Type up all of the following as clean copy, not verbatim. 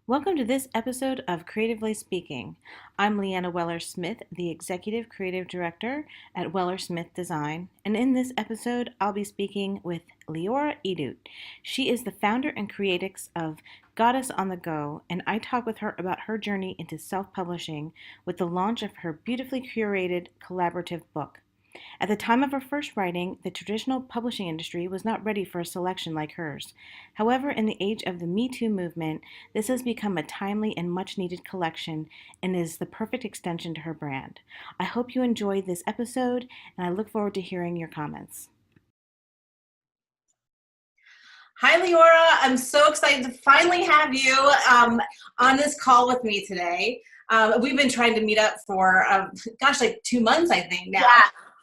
Welcome to this episode of Creatively Speaking. I'm Leanna Weller-Smith, the Executive Creative Director at Weller-Smith Design, and in this episode, I'll be speaking with Leora Edut. She is the founder and creatrix of Goddess on the Go, and I talk with her about her journey into self-publishing with the launch of her beautifully curated collaborative book. At the time of her first writing, the traditional publishing industry was not ready for a selection like hers. However, in the age of the Me Too movement, this has become a timely and much needed collection and is the perfect extension to her brand. I hope you enjoyed this episode, and I look forward to hearing your comments. Hi, Leora. I'm so excited to finally have you on this call with me today. We've been trying to meet up for, like 2 months, I think now. Yeah,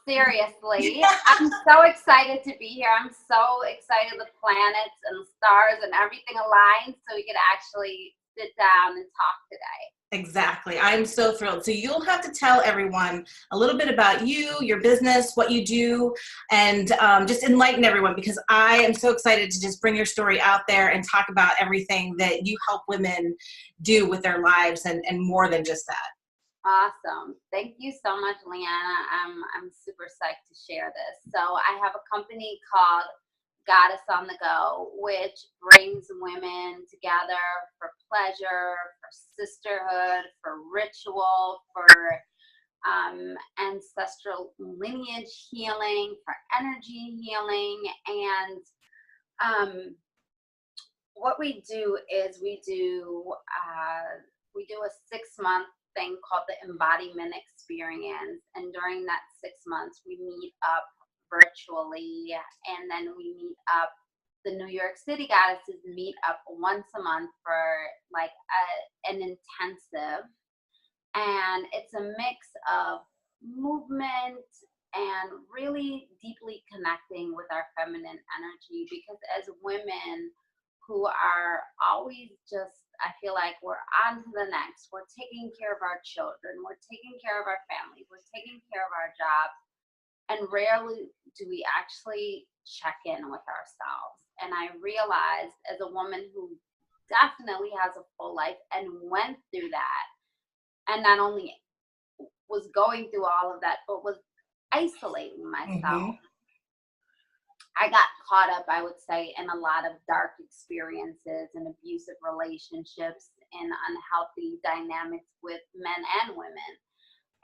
seriously. I'm so excited to be here. I'm so excited the planets and stars and everything aligned so we could actually sit down and talk today. Exactly. I'm so thrilled. So you'll have to tell everyone a little bit about you, your business, what you do, and just enlighten everyone, because I am so excited to just bring your story out there and talk about everything that you help women do with their lives and more than just that. Awesome. Thank you so much, Leanna. I'm super psyched to share this. So I have a company called Goddess on the Go, which brings women together for pleasure, for sisterhood, for ritual, for ancestral lineage healing, for energy healing. And what we do is we do a 6-month thing called the embodiment experience, and during that 6 months we meet up virtually, and then we meet up. The New York City goddesses meet up once a month for like an intensive, and it's a mix of movement and really deeply connecting with our feminine energy, because as women who are always just, I feel like we're on to the next. We're taking care of our children. We're taking care of our family. We're taking care of our jobs. And rarely do we actually check in with ourselves. And I realized, as a woman who definitely has a full life and went through that, and not only was going through all of that, but was isolating myself. I got caught up, I would say, in a lot of dark experiences and abusive relationships and unhealthy dynamics with men and women.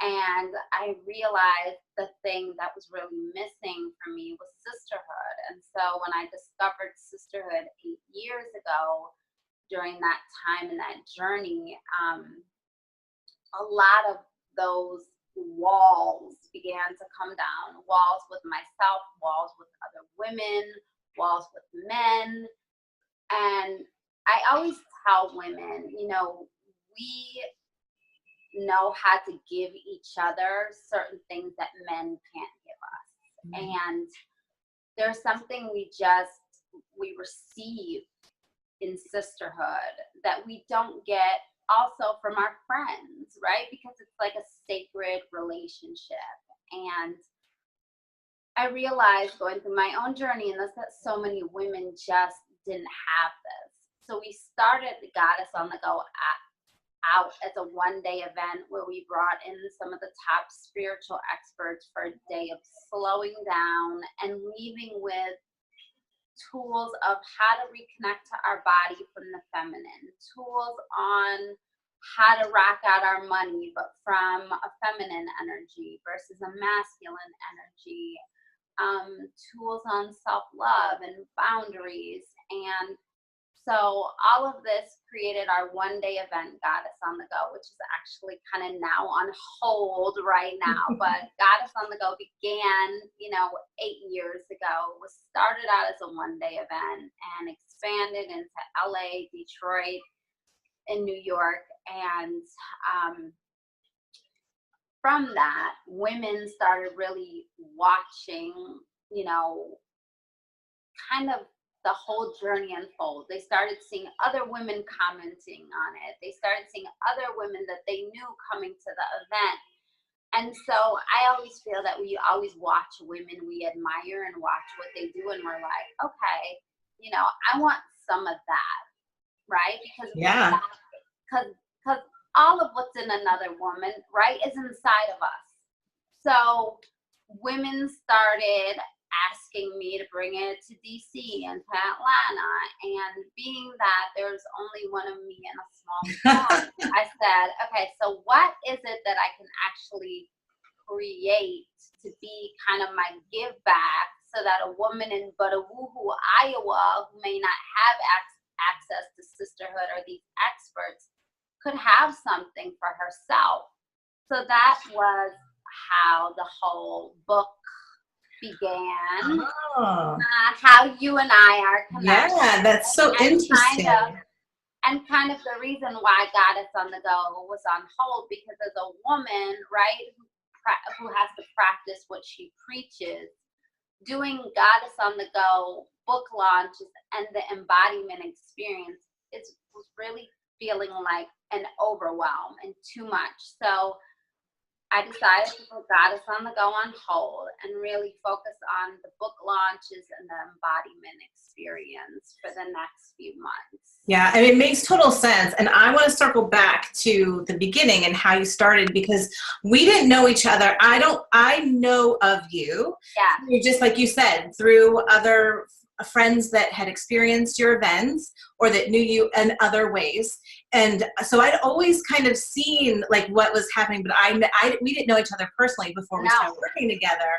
And I realized the thing that was really missing for me was sisterhood. And so when I discovered sisterhood 8 years ago, during that time and that journey, a lot of those walls began to come down. Walls with myself, walls with other women, walls with men. And I always tell women, we know how to give each other certain things that men can't give us. And there's something we receive in sisterhood that we don't get also from our friends, right? Because it's like a sacred relationship. And I realized, going through my own journey, and that so many women just didn't have this. So we started the Goddess on the Go out as a one-day event where we brought in some of the top spiritual experts for a day of slowing down and leaving with tools of how to reconnect to our body from the feminine, tools on how to rock out our money, but from a feminine energy versus a masculine energy, tools on self-love and boundaries. And so all of this created our one-day event, Goddess on the Go, which is actually kind of now on hold right now. But Goddess on the Go began, 8 years ago. Was started out as a one-day event and expanded into LA, Detroit, and New York. And from that, women started really watching, kind of the whole journey unfold. They started seeing other women commenting on it. They started seeing other women that they knew coming to the event. And so I always feel that we always watch women we admire and watch what they do, and we're like, okay, I want some of that, right? Because because all of what's in another woman, right, is inside of us. So women started asking me to bring it to DC and to Atlanta, and being that there's only one of me in a small town, I said, okay, so what is it that I can actually create to be kind of my give back, so that a woman in Buttawoohoo, Iowa, who may not have access to sisterhood or these experts, could have something for herself. So that was how the whole book began. How you and I are connected. Yeah, that's so interesting. Kind of the reason why Goddess on the Go was on hold, because as a woman, right, who has to practice what she preaches, doing Goddess on the Go book launches and the embodiment experience was really feeling like an overwhelm and too much. So I decided to put Goddess on the Go on hold and really focus on the book launches and the embodiment experience for the next few months. Yeah, I mean, it makes total sense. And I want to circle back to the beginning and how you started, because we didn't know each other. I know of you. Yeah. Just like you said, through other friends that had experienced your events or that knew you in other ways. And so I'd always kind of seen like what was happening, but we didn't know each other personally before we started working together.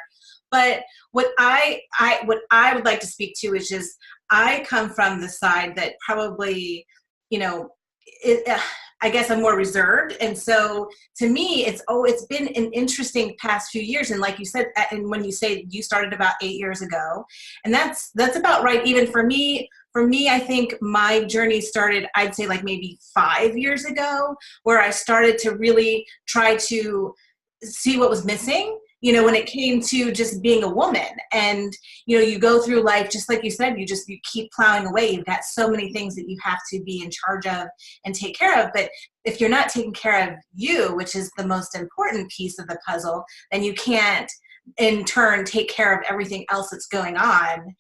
But what I would like to speak to is just, I come from the side that probably, I guess I'm more reserved. And so to me, it's been an interesting past few years. And like you said, and when you say you started about 8 years ago, and that's about right. Even for me, I think my journey started, I'd say like maybe 5 years ago, where I started to really try to see what was missing, when it came to just being a woman. And, you go through life, just like you said, you keep plowing away. You've got so many things that you have to be in charge of and take care of. But if you're not taking care of you, which is the most important piece of the puzzle, then you can't in turn take care of everything else that's going on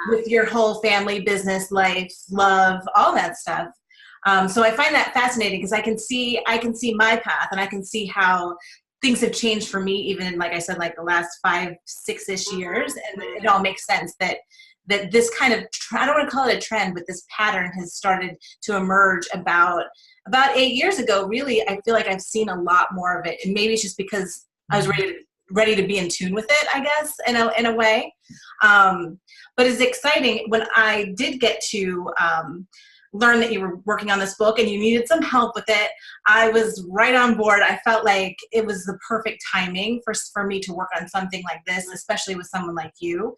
with your whole family, business, life, love, all that stuff. So I find that fascinating, because I can see my path, and I can see how things have changed for me, even like I said, like the last 5-6-ish years. And it all makes sense that this kind of, I don't want to call it a trend, but this pattern has started to emerge about 8 years ago. Really, I feel like I've seen a lot more of it. And maybe it's just because I was ready to be in tune with it, I guess, in a way. But it's exciting when I did get to learn that you were working on this book and you needed some help with it. I was right on board. I felt like it was the perfect timing for me to work on something like this, especially with someone like you.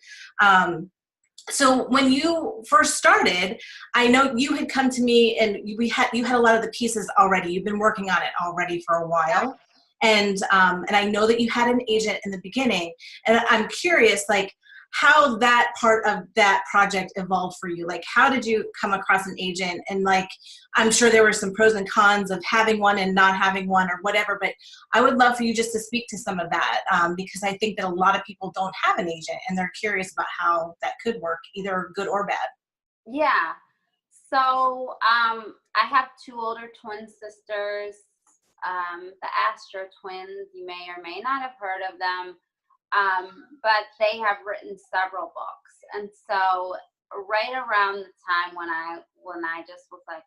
So when you first started, I know you had come to me and you had a lot of the pieces already. You've been working on it already for a while. And I know that you had an agent in the beginning, and I'm curious, like, how that part of that project evolved for you. Like, how did you come across an agent? And like, I'm sure there were some pros and cons of having one and not having one or whatever, but I would love for you just to speak to some of that, because I think that a lot of people don't have an agent and they're curious about how that could work, either good or bad. Yeah. So I have 2 older twin sisters, the Astro twins. You may or may not have heard of them. But they have written several books. And so right around the time when I just was like,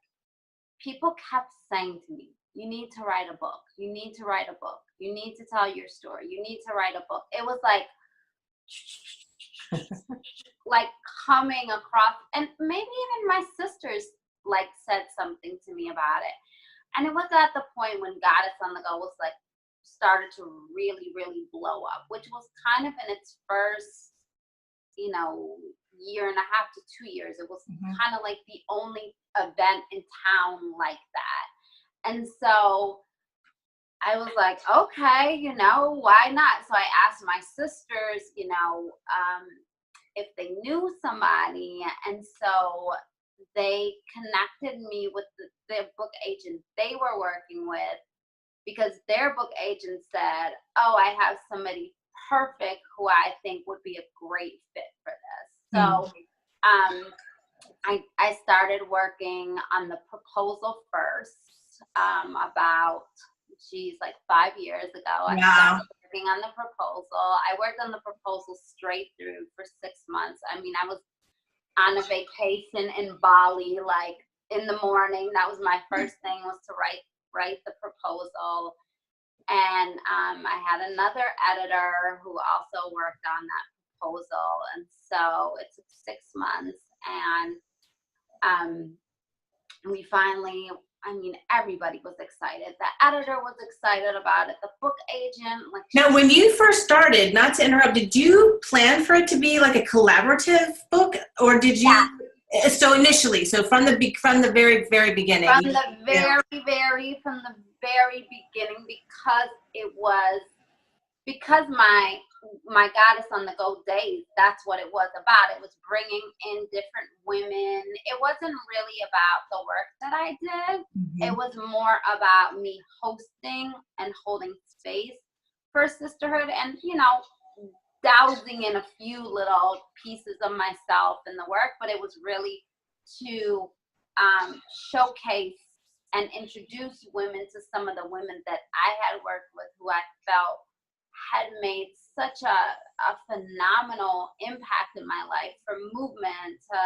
people kept saying to me, you need to write a book. You need to write a book. You need to tell your story. You need to write a book. It was like, like coming across, and maybe even my sisters like said something to me about it. And it was at the point when Goddess on the Go was like, started to really, really blow up, which was kind of in its first, 1.5 to 2 years. It was kind of like the only event in town like that. And so I was like, okay, why not? So I asked my sisters, if they knew somebody. And so they connected me with the book agent they were working with, because their book agent said, oh, I have somebody perfect who I think would be a great fit for this. So I started working on the proposal first, about, geez, like 5 years ago. I Wow. started working on the proposal. I worked on the proposal straight through for 6 months. I mean, I was on a vacation in Bali, like in the morning. That was my first thing, was to write the proposal. And I had another editor who also worked on that proposal. And so it took 6 months. And we finally, I mean, everybody was excited. The editor was excited about it. The book agent, like. Now, when you first started, not to interrupt, did you plan for it to be like a collaborative book, or did you? Yeah. So initially, so from the very, very beginning. From the very beginning, because my Goddess on the Go days, that's what it was about. It was bringing in different women. It wasn't really about the work that I did. It was more about me hosting and holding space for sisterhood, and, you know, dousing in a few little pieces of myself in the work, but it was really to showcase and introduce women to some of the women that I had worked with, who I felt had made such a phenomenal impact in my life, from movement to,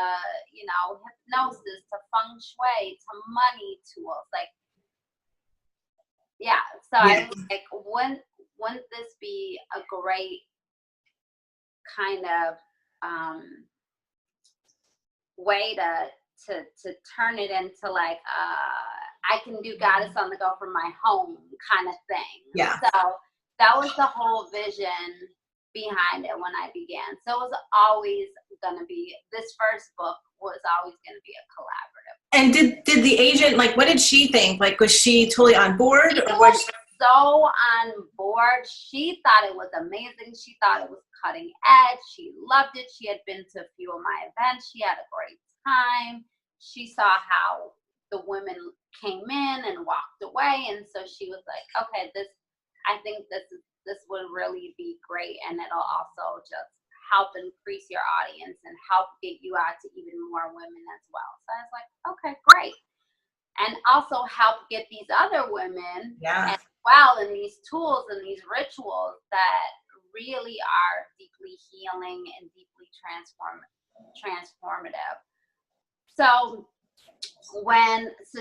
you know, hypnosis to feng shui to money tools. Like, yeah. So I was like, wouldn't this be a great kind of way to turn it into like I can do Goddess on the Go from my home kind of thing. Yeah. So that was the whole vision behind it when I began. So it was always going to be, this first book was always going to be a collaborative. And did the agent, like, what did she think? Like, was she totally on board? She was so on board. She thought it was amazing. She thought it was cutting edge. She loved it. She had been to a few of my events. She had a great time. She saw how the women came in and walked away, and so she was like, okay, I think this would really be great, and it'll also just help increase your audience and help get you out to even more women as well. So I was like, okay, great. And also help get these other women as well, and these tools and these rituals that really are deeply healing and deeply transformative. So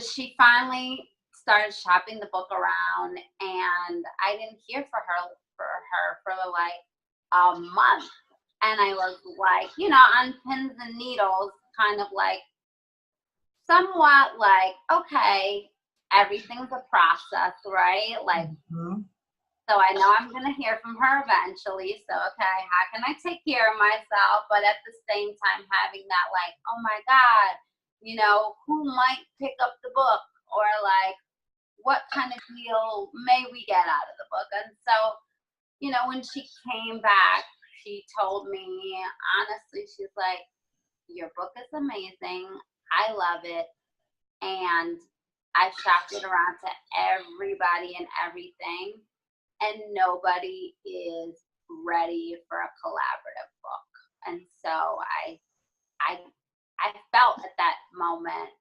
she finally started shopping the book around, and I didn't hear for her for like a month. And I was like, you know, on pins and needles, kind of like, somewhat like, okay, everything's a process, right? Like, so I know I'm going to hear from her eventually. So, okay, how can I take care of myself? But at the same time, having that like, oh my God, you know, who might pick up the book, or like, what kind of deal may we get out of the book? And so, you know, when she came back, she told me, honestly, she's like, your book is amazing. I love it. And I shopped it around to everybody and everything, and nobody is ready for a collaborative book. And so I felt at that moment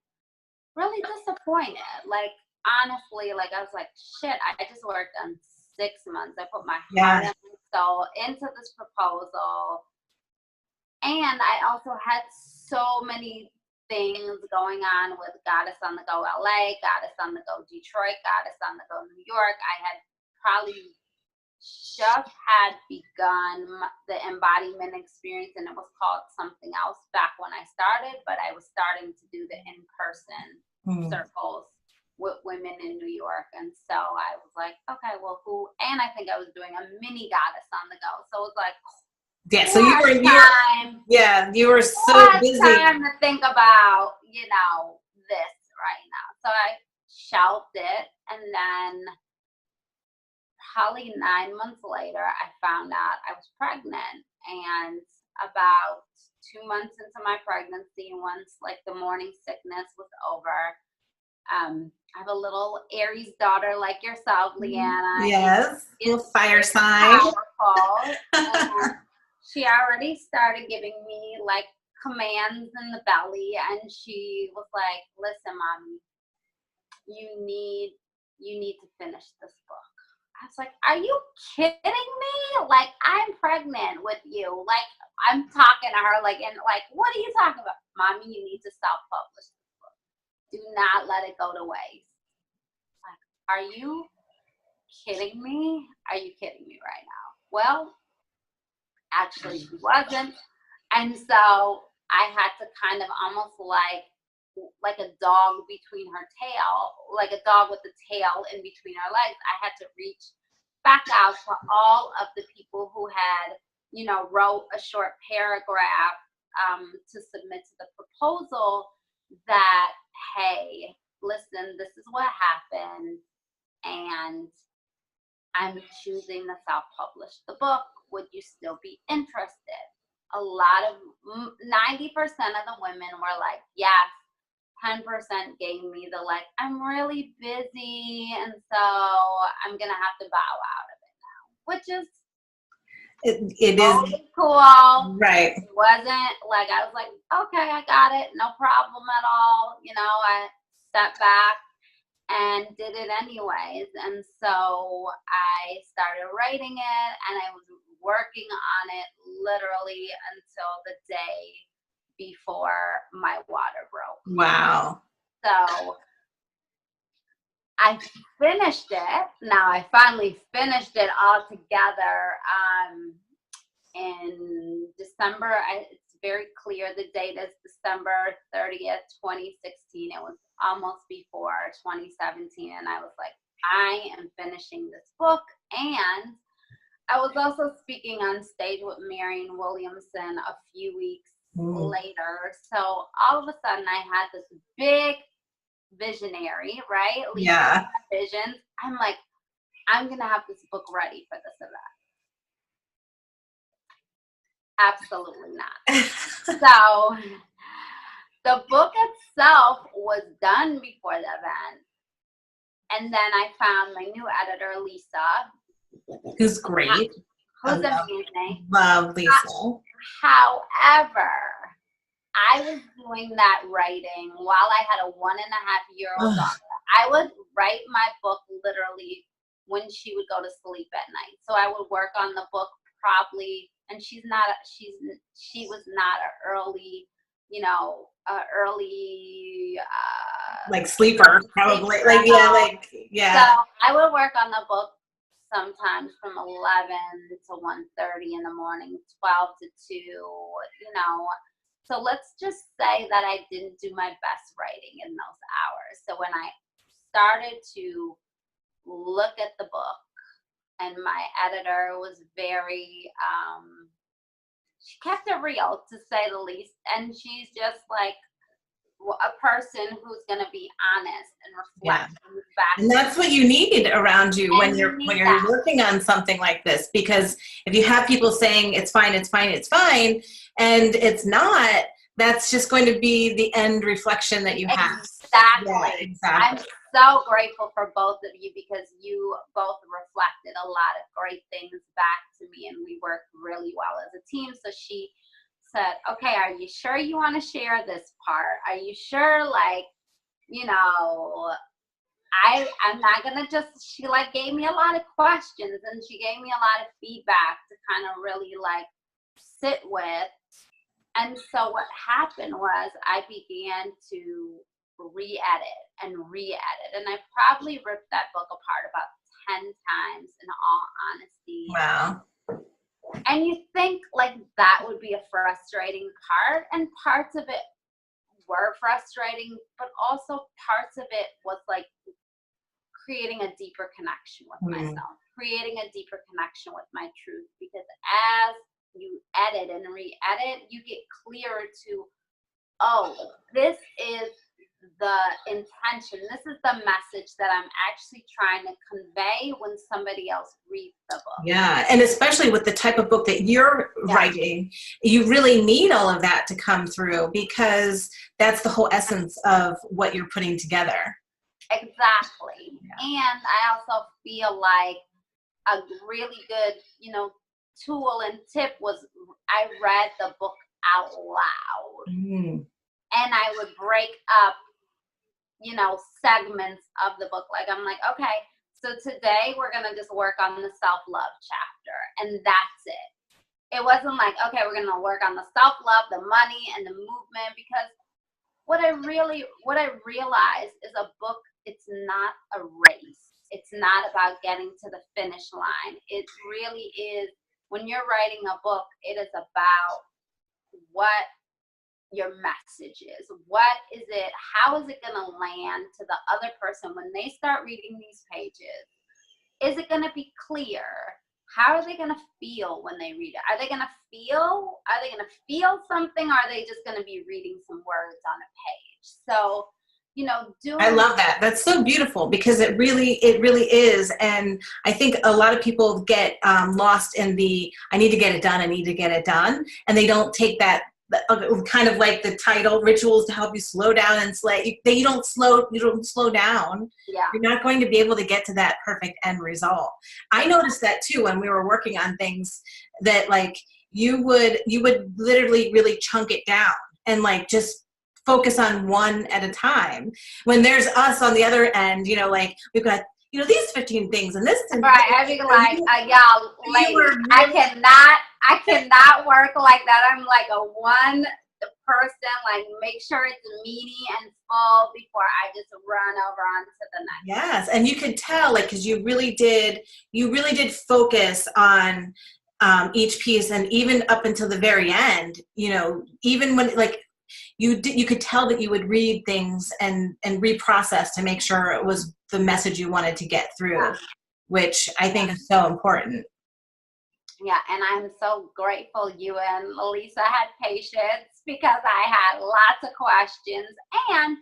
really disappointed. Like, honestly, like, I was like, shit, I just worked on 6 months. I put my heart and soul into this proposal. And I also had so many things going on with Goddess on the Go LA, Goddess on the Go Detroit, Goddess on the Go New York. I had probably just had begun the embodiment experience, and it was called something else back when I started, but I was starting to do the in-person circles with women in New York. And so I was like, okay, well, and I think I was doing a mini Goddess on the Go. So it was like, so you were so busy. Time to think about, you know, this right now. So I shelved it, and then probably 9 months later, I found out I was pregnant. And about 2 months into my pregnancy, once like the morning sickness was over, I have a little Aries daughter like yourself, Leanna. Yes, little fire sign. Powerful. And she already started giving me like commands in the belly, and she was like, listen, mommy, you need to finish this book. I was like, are you kidding me? Like, I'm pregnant with you. Like, I'm talking to her like, and like, what are you talking about? Mommy, you need to self-publish this book. Do not let it go to waste. Like, are you kidding me? Are you kidding me right now? Well, actually she wasn't. And so I had to kind of almost like a dog between her tail, like a dog with the tail in between her legs. I had to reach back out to all of the people who had, you know, wrote a short paragraph to submit to the proposal that, hey, listen, this is what happened, and I'm choosing to self-publish the book. Would you still be interested? A lot of 90% of the women were like, yes. 10% gave me the like, I'm really busy, and so I'm gonna have to bow out of it now, which is it is cool. Right. It wasn't like, I was like, okay, I got it, no problem at all. You know, I stepped back and did it anyways. And so I started writing it, and I was working on it literally until the day before my water broke. Wow. So I finished it. Now I finally finished it all together in December. It's very clear. The date is December 30th, 2016. It was almost before 2017. And I was like, I am finishing this book. And I was also speaking on stage with Marianne Williamson a few weeks later. So all of a sudden I had this big visionary, right? Yeah. Visions. I'm like, I'm going to have this book ready for this event. Absolutely not. So the book itself was done before the event. And then I found my new editor, Lisa. Who's great. Who's amazing. Love Lisa. However, I was doing that writing while I had a 1.5-year-old daughter. I would write my book literally when she would go to sleep at night. So I would work on the book probably, and she was not an early, like sleeper, probably. Like, yeah. So I would work on the book sometimes from 11 to 1:30 in the morning, 12 to 2, So let's just say that I didn't do my best writing in those hours. So when I started to look at the book, and my editor was very, she kept it real, to say the least. And she's just like a person who's going to be honest and reflect. Yeah. And that's what you need around you when you're working on something like this, because if you have people saying it's fine, it's fine, it's fine, and it's not, that's just going to be the end reflection that you have. Exactly. Yeah, exactly. I'm so grateful for both of you, because you both reflected a lot of great things back to me, and we worked really well as a team. So she said, okay, are you sure you want to share this part? Are you sure, I'm not going to she gave me a lot of questions, and she gave me a lot of feedback to kind of really sit with. And so what happened was I began to re-edit, and I probably ripped that book apart about 10 times, in all honesty. Wow. And you think that would be a frustrating part, and parts of it were frustrating, but also parts of it was creating a deeper connection with myself, creating a deeper connection with my truth, because as you edit and re-edit, you get clearer to, oh, this is the intention, this is the message that I'm actually trying to convey when somebody else reads the book. Yeah, and especially with the type of book that you're writing, you really need all of that to come through, because that's the whole essence of what you're putting together. Exactly. Yeah. And I also feel like a really good, tool and tip was I read the book out loud. Mm. And I would break up, you know, segments of the book. Like, I'm like, okay, so today we're going to just work on the self-love chapter, and that's it. It wasn't like, okay, we're going to work on the self-love, the money, and the movement, because what I realized is a book, it's not a race. It's not about getting to the finish line. It really is, when you're writing a book, it is about what your message is. What is it? How is it going to land to the other person when they start reading these pages? Is it going to be clear? How are they going to feel when they read it? Are they going to feel something? Or are they just going to be reading some words on a page? So, you know, I love that. That's so beautiful, because it really is. And I think a lot of people get lost in the, I need to get it done. And they don't take that, kind of like the title, rituals to help you slow down and slay. You don't slow down. Yeah. You're not going to be able to get to that perfect end result. I noticed that too when we were working on things, that like you would literally really chunk it down and like just focus on one at a time. When there's us on the other end, you know, like we've got, you know, these 15 things and this. Right, I mean, like, y'all, ladies, I cannot work like that. I'm like a one person, like make sure it's meaty and full before I just run over onto the next. Yes, and you could tell, like, because you really did focus on each piece, and even up until the very end, you know, even when like you could tell that you would read things and reprocess to make sure it was the message you wanted to get through, Yeah. which I think is so important. Yeah, and I'm so grateful you and Lisa had patience, because I had lots of questions, and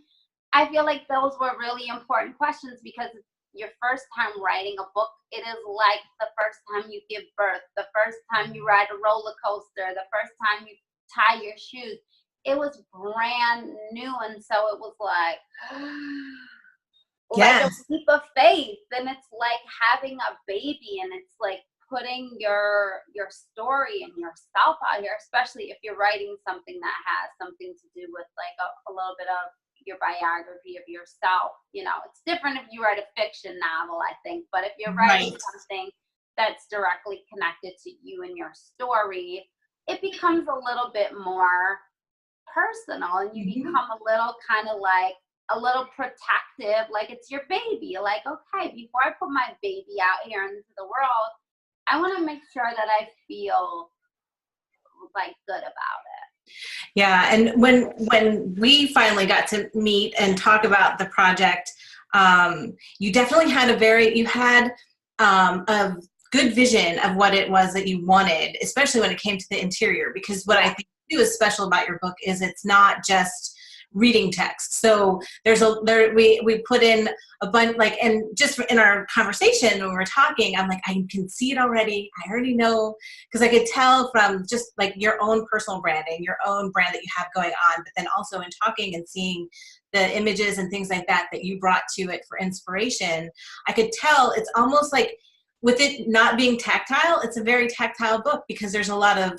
I feel like those were really important questions, because your first time writing a book, it is like the first time you give birth, the first time you ride a roller coaster, the first time you tie your shoes. It was brand new, and so it was like Yes. like a leap of faith. And it's like having a baby, and it's like putting your story and yourself out here, especially if you're writing something that has something to do with like a little bit of your biography of yourself. You know, it's different if you write a fiction novel, I think, but if you're writing something that's directly connected to you and your story, it becomes a little bit more personal, and you become a little kind of like a little protective, like it's your baby. Like, okay, before I put my baby out here into the world, I want to make sure that I feel like good about it. Yeah, and when we finally got to meet and talk about the project, you definitely had a good vision of what it was that you wanted, especially when it came to the interior, because what I think is special about your book is it's not just reading text. So we put in a bunch, like, and just in our conversation when we're talking, I'm like, I can see it already. I already know, because I could tell from just like your own personal branding, your own brand that you have going on, but then also in talking and seeing the images and things like that you brought to it for inspiration, I could tell it's almost like, with it not being tactile, it's a very tactile book, because there's a lot of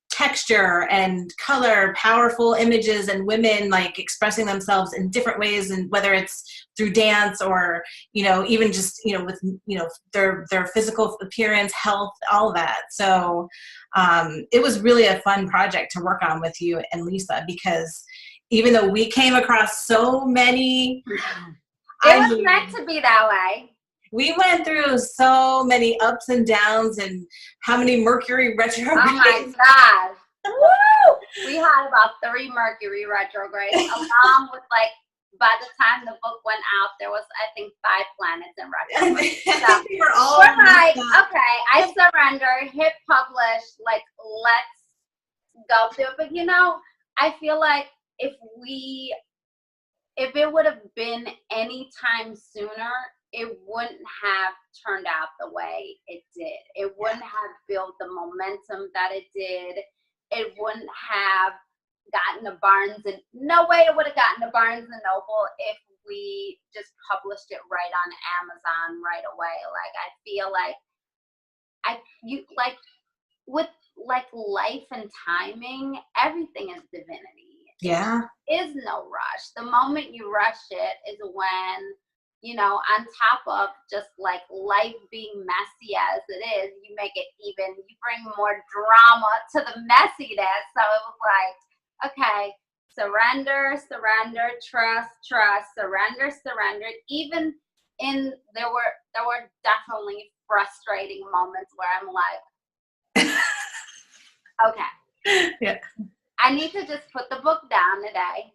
texture and color, powerful images, and women like expressing themselves in different ways, and whether it's through dance or, you know, even just, you know, with, you know, their physical appearance, health, all of that. So it was really a fun project to work on with you and Lisa, because even though we came across so many, it was meant to be that way. We went through so many ups and downs, and how many Mercury retrogrades. Oh my God. Woo! We had about 3 Mercury retrogrades, along with, like, by the time the book went out, there was, I think, 5 planets in retrograde. So we were all like, okay, I surrender, hit publish, like, let's go through it. But, you know, I feel like if it would have been any time sooner, it wouldn't have turned out the way it did. It wouldn't have built the momentum that it did. It wouldn't have gotten to Barnes, and no way it would have gotten to Barnes and Noble if we just published it right on Amazon right away. Like, I feel like with like life and timing, everything is divinity. Yeah. There is no rush. The moment you rush it is when, you know, on top of just like life being messy as it is, you make it even, you bring more drama to the messiness. So it was like, okay, surrender, surrender, trust, trust, surrender, surrender. Even in, there were definitely frustrating moments where I'm like, okay, Yeah. I need to just put the book down today.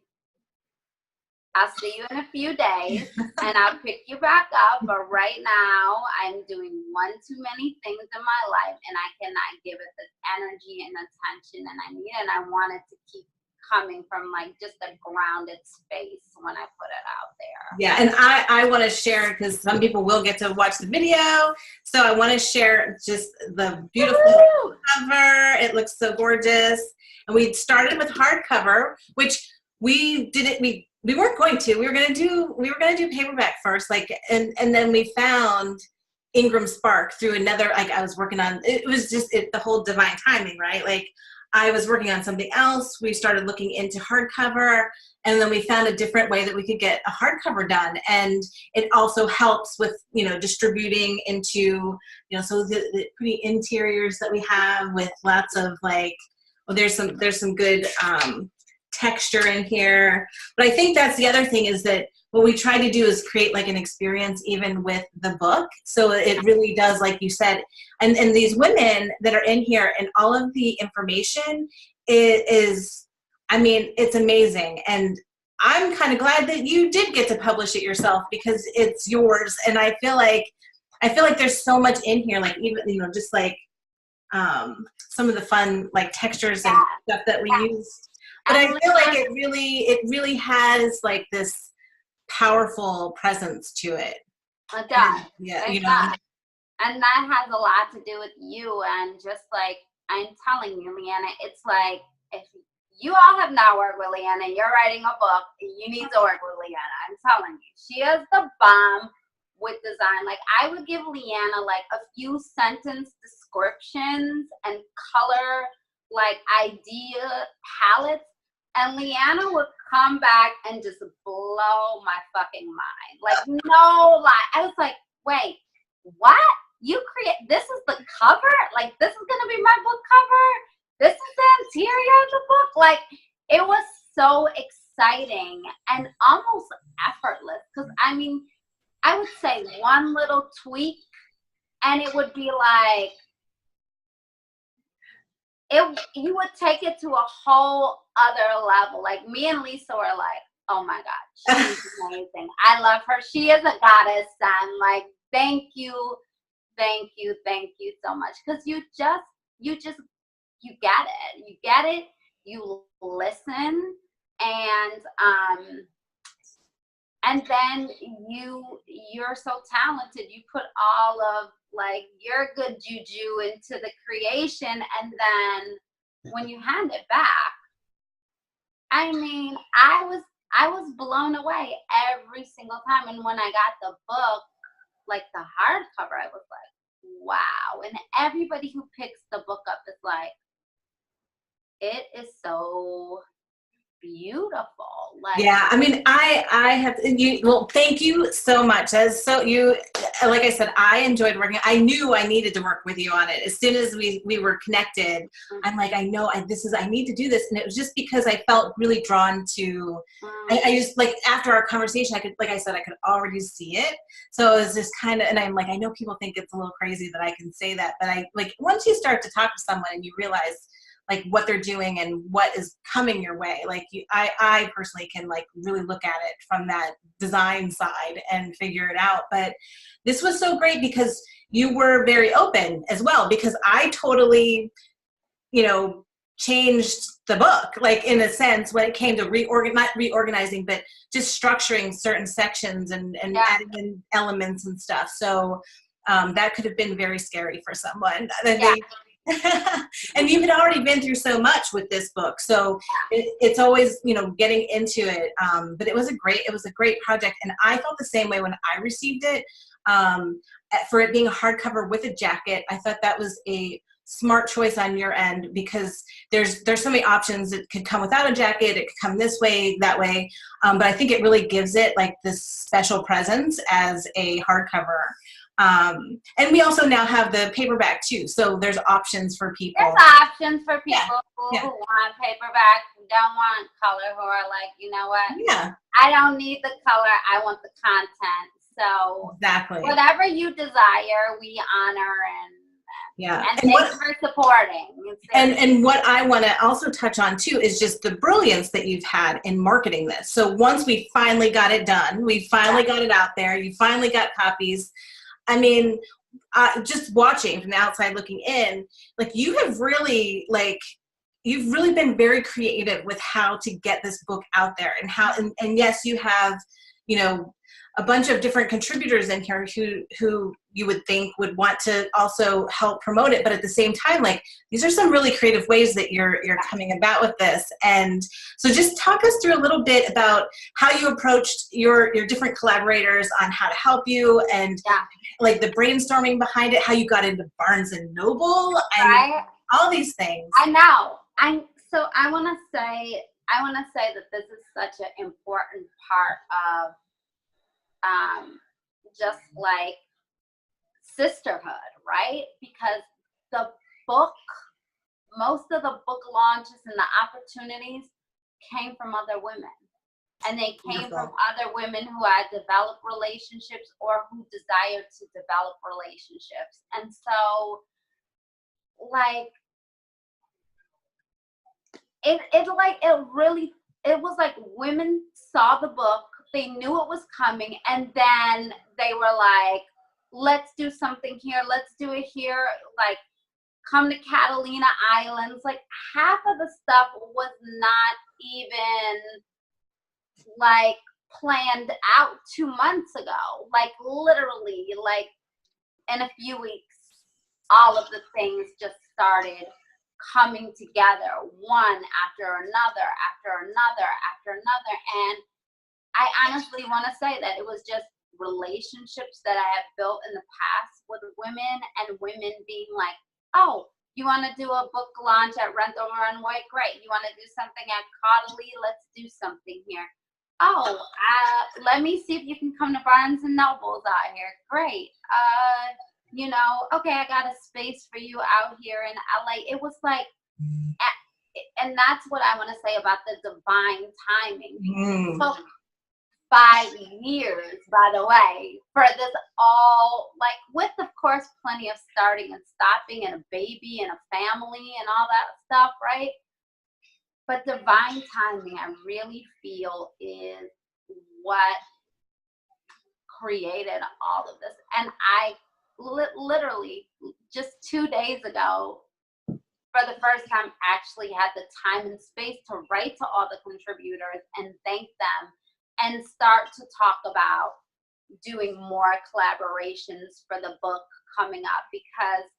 I'll see you in a few days and I'll pick you back up. But right now, I'm doing one too many things in my life and I cannot give it the energy and attention and I need. And I want it to keep coming from like just a grounded space when I put it out there. Yeah, and I want to share, because some people will get to watch the video, so I want to share just the beautiful cover. It looks so gorgeous. And we started with hardcover, which we didn't, we weren't going to. We were gonna do paperback first, like, and then we found Ingram Spark through another, like I was working on, it was just the whole divine timing, right? Like I was working on something else. We started looking into hardcover, and then we found a different way that we could get a hardcover done. And it also helps with, you know, distributing into, you know, so the pretty interiors that we have with lots of like, well, there's some good texture in here. But I think that's the other thing, is that what we try to do is create like an experience even with the book. So it really does, like you said, and these women that are in here and all of the information is, I mean, it's amazing. And I'm kind of glad that you did get to publish it yourself, because it's yours. And I feel like there's so much in here, like even, you know, just like some of the fun like textures and stuff that we used. But I feel like it really has like this powerful presence to it. It does. Yeah, it you know. does. And that has a lot to do with you. And just like I'm telling you, Leanna, it's like if you all have not worked with Leanna and you're writing a book, you need to work with Leanna. I'm telling you. She is the bomb with design. Like I would give Leanna like a few sentence descriptions and color like idea palettes, and Leanna would come back and just blow my fucking mind. Like, no lie. I was like, wait, what? You create, this is the cover? Like, this is going to be my book cover? This is the interior of the book? Like, it was so exciting and almost effortless. Because, I mean, I would say one little tweak and it would be like, you would take it to a whole other level. Like me and Lisa were like, oh my God, she's amazing. I love her. She is a goddess, and like, thank you so much. Because you get it, you listen, and then you're so talented. You put all of like your good juju into the creation, and then when you hand it back, I mean, I was blown away every single time. And when I got the book, like the hardcover, I was like, wow. And everybody who picks the book up is like, it is so beautiful. Like, yeah, I mean, I have you. Well, thank you so much. As so you, like I said, I enjoyed working. I knew I needed to work with you on it as soon as we were connected. I'm like, I know I need to do this, and it was just because I felt really drawn to. I just like after our conversation, I could, like I said, I could already see it. So it was just kind of, and I'm like, I know people think it's a little crazy that I can say that, but I like once you start to talk to someone and you realize like what they're doing and what is coming your way. Like I personally can like really look at it from that design side and figure it out. But this was so great because you were very open as well, because I totally, you know, changed the book, like in a sense when it came to not reorganizing, but just structuring certain sections and adding in elements and stuff. So that could have been very scary for someone. And you had already been through so much with this book, so it's always, you know, getting into it. But it was a great project, and I felt the same way when I received it. For it being a hardcover with a jacket, I thought that was a smart choice on your end, because there's so many options. It could come without a jacket, it could come this way, that way, but I think it really gives it like this special presence as a hardcover. And we also now have the paperback too, so there's options for people. There's options for people who want paperback, who don't want color, who are like, you know what? Yeah. I don't need the color, I want the content. So exactly, whatever you desire, we honor and thanks for supporting. And what I want to also touch on too is just the brilliance that you've had in marketing this. So once we finally got it done, we finally got it out there, you finally got copies. I mean, just watching from the outside looking in, like you have really you've really been very creative with how to get this book out there, and how, and yes, you have, you know, a bunch of different contributors in here who you would think would want to also help promote it, but at the same time, like, these are some really creative ways that you're coming about with this. And so just talk us through a little bit about how you approached your different collaborators on how to help you, and like the brainstorming behind it, how you got into Barnes and Noble, and all these things. I know. So I want to say that this is such an important part of just like sisterhood, right? Because the book, most of the book launches and the opportunities came from other women. And they came from other women who had developed relationships or who desired to develop relationships. And so, like, it was like women saw the book, they knew it was coming, and then they were like, let's do something here, let's do it here, like, come to Catalina Islands. Like, half of the stuff was not even like planned out 2 months ago. Like, literally, like, in a few weeks, all of the things just started coming together, one after another, after another, after another. And I honestly want to say that it was just relationships that I have built in the past with women, and women being like, oh, you want to do a book launch at Rent the Runway? Great. You want to do something at Caudalie? Let's do something here. Oh, let me see if you can come to Barnes and Nobles out here. Great. You know, okay, I got a space for you out here in LA. It was like, and that's what I want to say about the divine timing. It took 5 years, by the way, for this all, like, with, of course, plenty of starting and stopping and a baby and a family and all that stuff, right? But divine timing, I really feel, is what created all of this. And I literally just 2 days ago, for the first time, actually had the time and space to write to all the contributors and thank them, and start to talk about doing more collaborations for the book coming up. Because,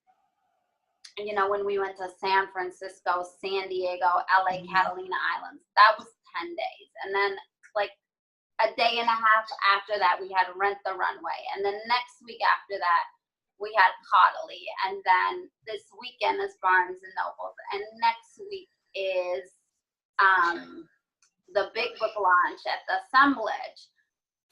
you know, when we went to San Francisco, San Diego, LA, Catalina Islands, that was 10 days. And then, like, a day and a half after that, we had Rent the Runway. And then next week after that, we had Caudalie. And then this weekend is Barnes and Nobles. And next week is the big book launch at the Assemblage.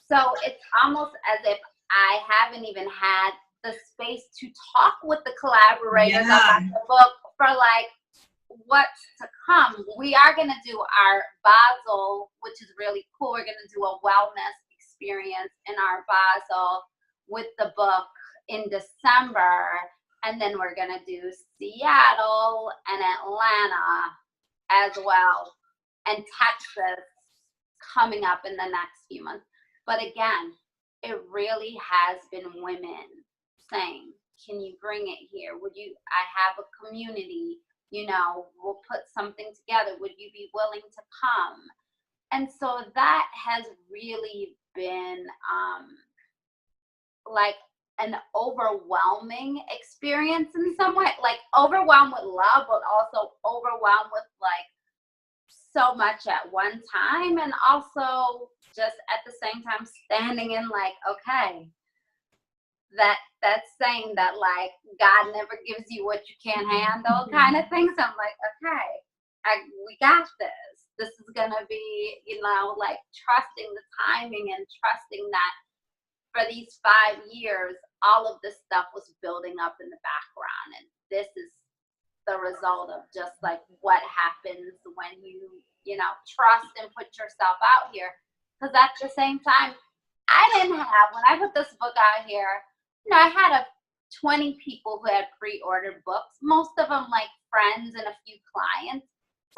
So it's almost as if I haven't even had the space to talk with the collaborators about the book for, like, what's to come. We are going to do our Basel, which is really cool. We're going to do a wellness experience in our Basel with the book in December. And then we're going to do Seattle and Atlanta as well, and Texas coming up in the next few months. But again, it really has been women saying, can you bring it here? Would you, I have a community, you know, we'll put something together. Would you be willing to come? And so that has really been like an overwhelming experience in some way, like overwhelmed with love, but also overwhelmed with, like, so much at one time, and also just at the same time standing in, like, okay, that saying that like God never gives you what you can't handle kind of thing. So I'm like, okay, we got this. This is gonna be, like trusting the timing and trusting that for these 5 years, all of this stuff was building up in the background, and this is the result of just like what happens when you trust and put yourself out here. Because at the same time, when I put this book out here, I had 20 people who had pre-ordered books, most of them like friends and a few clients.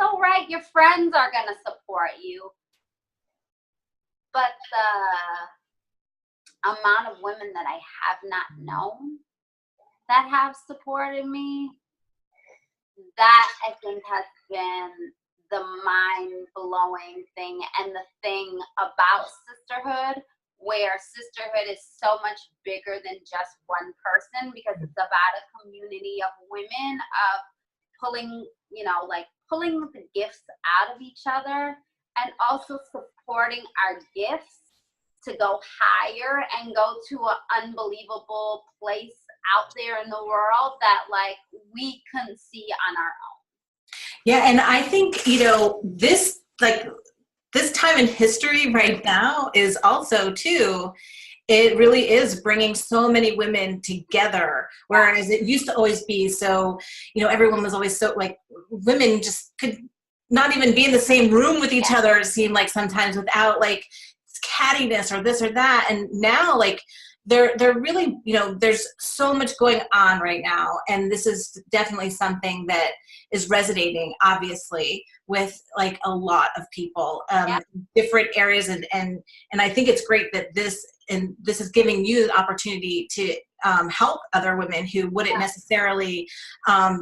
So, right, your friends are going to support you. But the amount of women that I have not known that have supported me, that I think has been the mind-blowing thing, and the thing about sisterhood, where sisterhood is so much bigger than just one person, because it's about a community of women, of pulling the gifts out of each other, and also supporting our gifts to go higher and go to an unbelievable place out there in the world that like we couldn't see on our own. Yeah, and I think, this time in history right now is also too, it really is bringing so many women together, whereas it used to always be so, everyone was always so like, women just could not even be in the same room with each other, it seemed like sometimes, without like cattiness or this or that. And now like they're really, there's so much going on right now, and this is definitely something that is resonating obviously with like a lot of people, different areas, and I think it's great that this is giving you the opportunity to help other women who wouldn't necessarily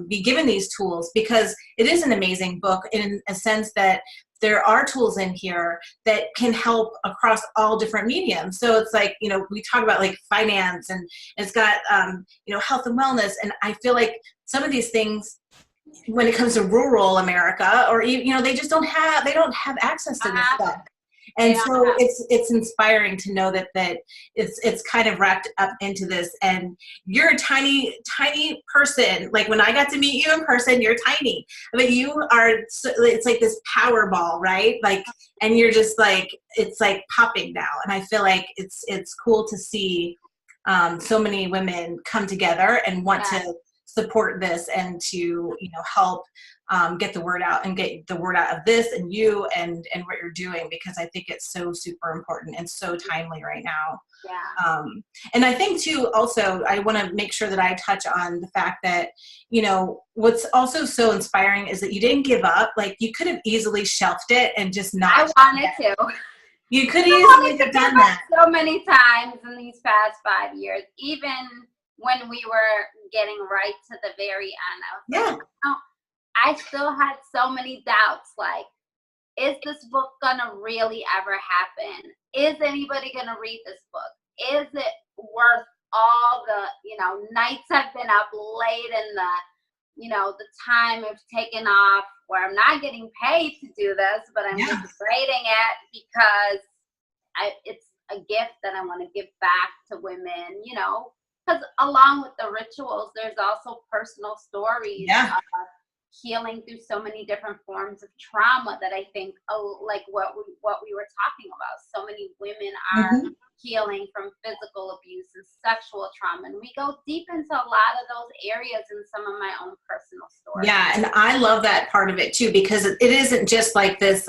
be given these tools, because it is an amazing book in a sense that there are tools in here that can help across all different mediums. So it's like, we talk about like finance, and it's got, health and wellness. And I feel like some of these things, when it comes to rural America, or even, they just don't have access to this stuff. And so it's inspiring to know that it's kind of wrapped up into this, and you're a tiny person. Like when I got to meet you in person, you're tiny, but you are, it's like this power ball, right? Like, and you're just like, it's like popping now. And I feel like it's cool to see so many women come together and want to support this, and to help get the word out, and get the word out of this and you and what you're doing, because I think it's so super important and so timely right now. And I think too, also, I want to make sure that I touch on the fact that what's also so inspiring is that you didn't give up. Like, you could have easily shelved it and just not. I wanted to. You could easily have done that so many times in these past 5 years, even when we were getting right to the very end. I was like, I still had so many doubts, like, is this book gonna really ever happen? Is anybody gonna read this book? Is it worth all the, nights I've been up late, and the time I've taken off, where I'm not getting paid to do this, but I'm just grading it because it's a gift that I want to give back to women, because along with the rituals, there's also personal stories of healing through so many different forms of trauma that I think, like what we were talking about. So many women are healing from physical abuse and sexual trauma, and we go deep into a lot of those areas in some of my own personal stories. Yeah, and I love that part of it too, because it isn't just like this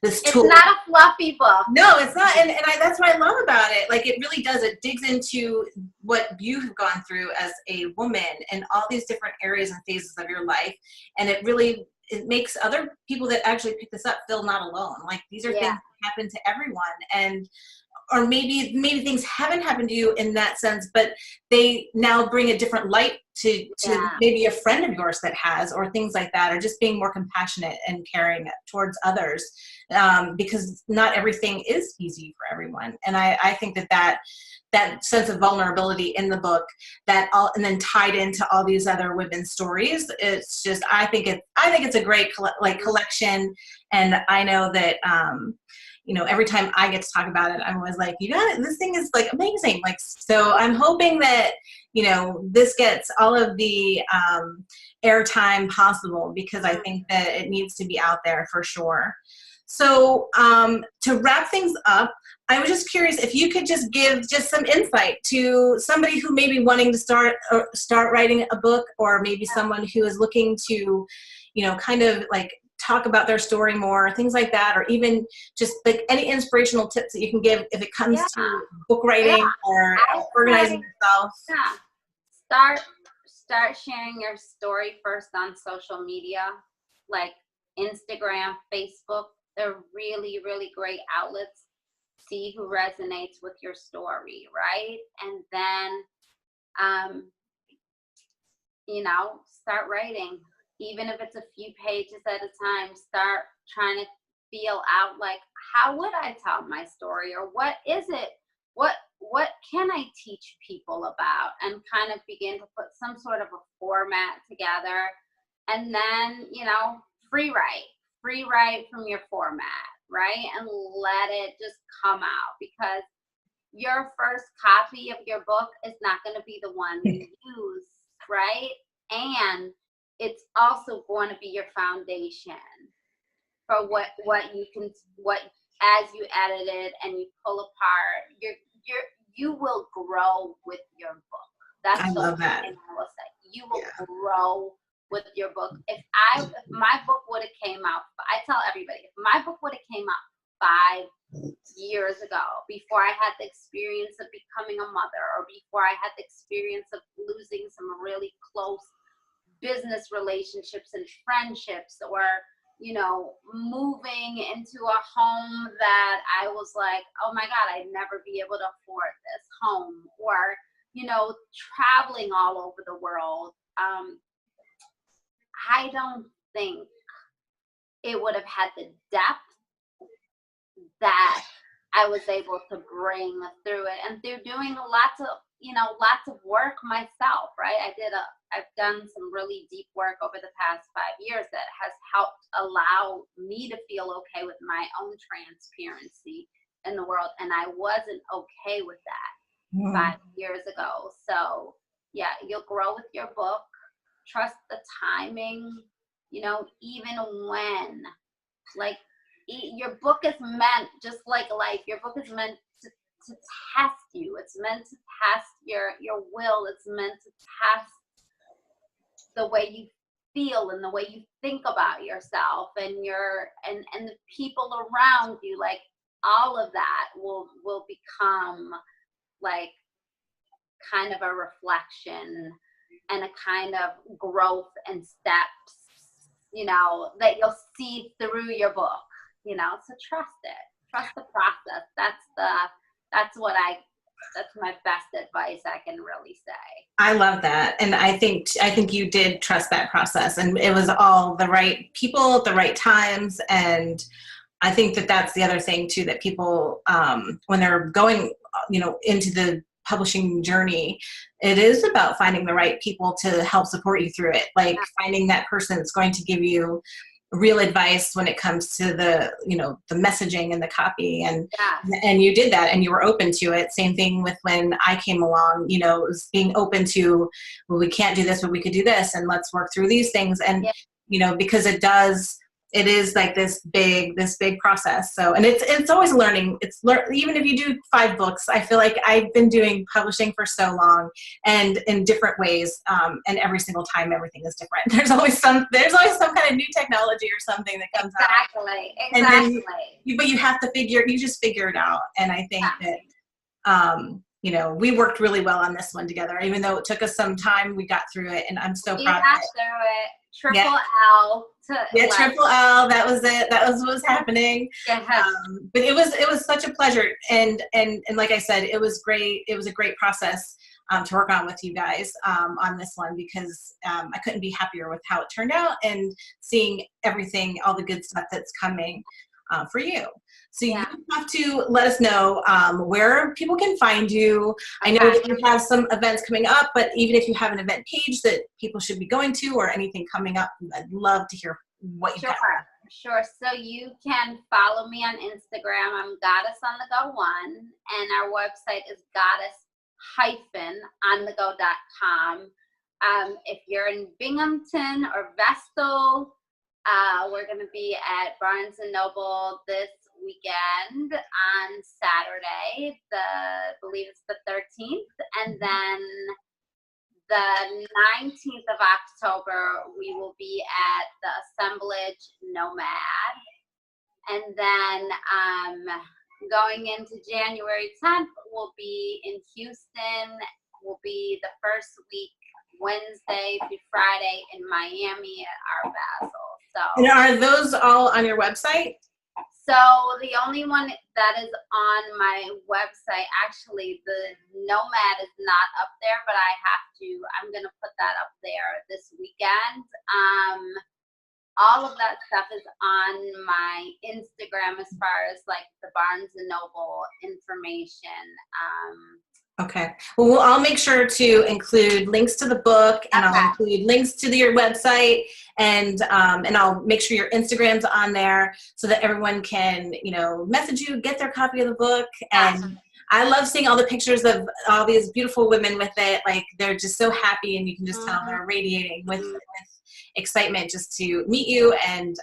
this tool. It's not a fluffy book. No, it's not, and that's what I love about it. Like, it really does. It digs into what you have gone through as a woman and all these different areas and phases of your life, and it makes other people that actually pick this up feel not alone. Like, these are things that happen to everyone, and or maybe things haven't happened to you in that sense, but they now bring a different light to maybe a friend of yours that has, or things like that, or just being more compassionate and caring towards others, because not everything is easy for everyone. And I think that sense of vulnerability in the book, and then tied into all these other women's stories, it's just, I think it's a great collection. And I know that every time I get to talk about it, I'm always like, you got it. This thing is like amazing. Like, so I'm hoping that, this gets all of the airtime possible, because I think that it needs to be out there for sure. So to wrap things up, I was just curious if you could just give just some insight to somebody who may be wanting to start writing a book, or maybe someone who is looking to, kind of like talk about their story more, things like that, or even just like any inspirational tips that you can give if it comes to book writing or organizing yourself. Start sharing your story first on social media, like Instagram, Facebook. They're really, really great outlets. See who resonates with your story, right? And then, start writing. Even if it's a few pages at a time, start trying to feel out like, how would I tell my story? Or what is it? What can I teach people about? And kind of begin to put some sort of a format together. And then, free write from your format, right? And let it just come out, because your first copy of your book is not going to be the one you use, right? And it's also going to be your foundation for what as you edit it and you pull apart, you will grow with your book. That's I love that. thing I will say. You will grow with your book. If my book would have came out, I tell everybody, if my book would have came out 5 years ago, before I had the experience of becoming a mother, or before I had the experience of losing some really close business relationships and friendships, or moving into a home that I was like, oh my God, I'd never be able to afford this home, or traveling all over the world, I don't think it would have had the depth that I was able to bring through it, and through doing lots of work myself, right? I've done some really deep work over the past 5 years that has helped allow me to feel okay with my own transparency in the world, and I wasn't okay with that 5 years ago. So yeah, you'll grow with your book. Trust the timing, even when, like, your book is meant, just like life, your book is meant to test you. It's meant to test your will. It's meant to test the way you feel and the way you think about yourself, and and the people around you. Like, all of that will become like kind of a reflection and a kind of growth and steps, that you'll see through your book, so trust it, trust the process. That's my best advice I can really say. I love that. And I think you did trust that process, and it was all the right people at the right times. And I think that that's the other thing too, that people, when they're going, into the publishing journey, it is about finding the right people to help support you through it. Like finding that person that's going to give you real advice when it comes to the messaging and the copy, and you did that, and you were open to it. Same thing with when I came along, it was being open to, well, we can't do this, but we could do this, and let's work through these things. And because it is like this big process. So, and it's always learning. Even if you do 5 books, I feel like I've been doing publishing for so long, and in different ways. And every single time, everything is different. There's always some kind of new technology or something that comes out. Exactly. But you just figure it out. And I think that, we worked really well on this one together, even though it took us some time. We got through it, and I'm so proud of it. You got through it. Triple L. Triple L. That was it. That was what was happening. But it was such a pleasure, and like I said, it was great. It was a great process to work on with you guys on this one, because I couldn't be happier with how it turned out, and seeing everything, all the good stuff that's coming for you. So you have to let us know where people can find you. I know that you have some events coming up, but even if you have an event page that people should be going to, or anything coming up, I'd love to hear what you got. Sure. So you can follow me on Instagram. I'm Goddess on the Go 1, and our website is goddess-onthego.com. If you're in Binghamton or Vestal, we're going to be at Barnes & Noble this weekend on Saturday, I believe it's the 13th, and then the 19th of October, we will be at the Assemblage Nomad. And then going into January 10th, we'll be in Houston. We'll be the first week, Wednesday through Friday, in Miami at Art Basel. So, And are those all on your website? So the only one that is on my website, actually, the Nomad is not up there, but I'm going to put that up there this weekend. All of that stuff is on my Instagram as far as like the Barnes & Noble information. Okay. Well, I'll make sure to include links to the book, and Okay. I'll include links to your website, and I'll make sure your Instagram's on there so that everyone can, message you, get their copy of the book. And I love seeing all the pictures of all these beautiful women with it. Like, they're just so happy, and you can just tell they're radiating with excitement just to meet you and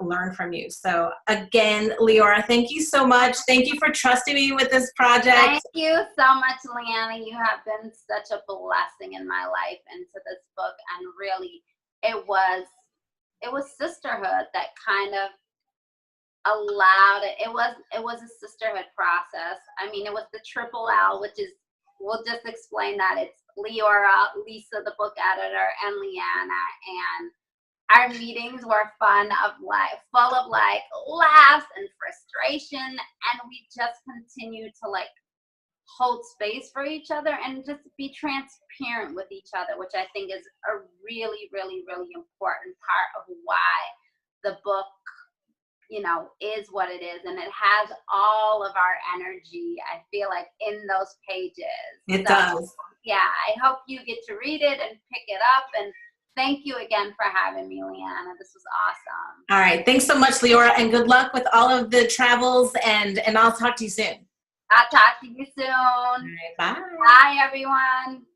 learn from you. So again, Leora, thank you so much. Thank you for trusting me with this project. Thank you so much, Leanna. You have been such a blessing in my life into this book, and really, it was sisterhood that kind of allowed it. It was a sisterhood process. I mean, it was the triple L, which is, we'll just explain that. It's Leora, Lisa, the book editor, and Leanna, and our meetings were full of laughs and frustration, and we just continued to hold space for each other and just be transparent with each other, which I think is a really, really, really important part of why the book, is what it is, and it has all of our energy, I feel like, in those pages. It does. Yeah, I hope you get to read it and pick it up, and thank you again for having me, Leanna. This was awesome. All right. Thanks so much, Leora, and good luck with all of the travels, and I'll talk to you soon. I'll talk to you soon. All right, bye. Bye, everyone.